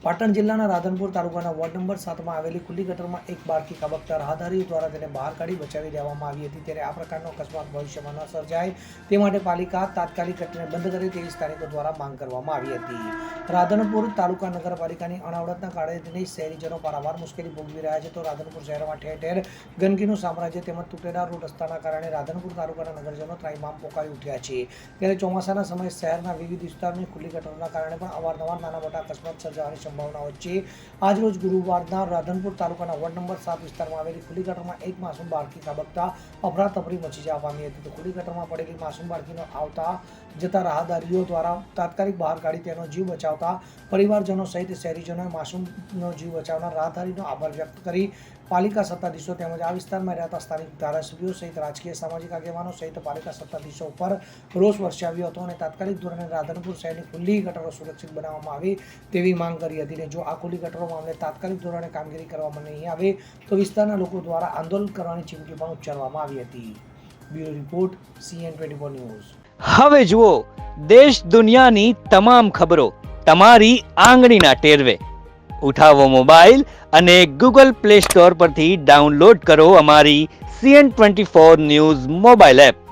પાટણ જિલ્લાના રાધનપુર તાલુકાના ward number 7માં આવેલી ખુલ્લી ગટરમાં એક બાળકી ખાબકતા રાહદારીઓ દ્વારા તેને બહાર કાઢી બચાવી દેવામાં આવી હતી। ત્યારે આ પ્રકારનો અકસ્માત ભવિષ્યમાં ન સર્જાય તે માટે પાલિકા તાત્કાલિક ઘટનાને બંધ કરે તેવી સ્થાનિકો દ્વારા માંગ કરવામાં આવી હતી। રાધનપુર તાલુકા નગરપાલિકાની અણાવડતના કારણે શહેરીજનો પારાવાર મુશ્કેલી ભોગવી રહ્યા છે। તો રાધનપુર શહેરમાં ઠેર ઠેર ગંદકીનું સામ્રાજ્ય તેમજ તૂટેલા રોડ રસ્તાના કારણે રાધનપુર તાલુકાના નગરજનો ત્રાહિમામ પોકારી ઉઠ્યા છે। ત્યારે ચોમાસાના સમયે શહેરના વિવિધ વિસ્તારોની ખુલ્લી ગટરોના કારણે પણ અવારનવાર નાના મોટા અકસ્માત સર્જાવાની સંભાવના વચ્ચે આજરોજ ગુરુવારના રાધનપુર તાલુકાના વોર્ડ નંબર 7 વિસ્તારમાં આવેલી ખુલ્લી ગટરમાં એક માસૂમ બાળકી ખાબકતા અફરાતફરી મચી જવા પામી હતી। તો ખુલ્લી ગટરમાં પડેલી માસૂમ બાળકીનો આવતા જતા રાહદારીઓ દ્વારા તાત્કાલિક બહાર કાઢી તેનો જીવ બચાવતા પરિવારજનો સહિત શહેરીજનોએ માસૂમનો જીવ બચાવનાર રાહદારીનો આભાર વ્યક્ત કરી પાલિકા સત્તાધીશો તેમજ આ વિસ્તારમાં રહેતા સ્થાનિક ધારાસભ્યો સહિત રાજકીય સામાજિક આગેવાનો સહિત પાલિકા સત્તાધીશો ઉપર રોષ વર્ષાવ્યો હતો અને તાત્કાલિક ધોરણે રાધનપુર શહેરની ખુલ્લી ગટરો સુરક્ષિત બનાવવામાં આવે તેવી માંગ કરી હતી। અને જો આ ખુલ્લી ગટરો મામલે તાત્કાલિક ધોરણે કામગીરી કરવામાં નહીં આવે તો વિસ્તારના લોકો દ્વારા આંદોલન કરવાની ચીમકી પણ ઉચ્ચારવામાં આવી હતી। Bureau report CN24 news. હવે જુઓ દેશ દુનિયાની તમામ ખબરો તમારી આંગળીના ટેરવે। ઉઠાવો મોબાઈલ અને Google Play Store પરથી ડાઉનલોડ કરો અમારી CN24 ન્યૂઝ મોબાઈલ એપ।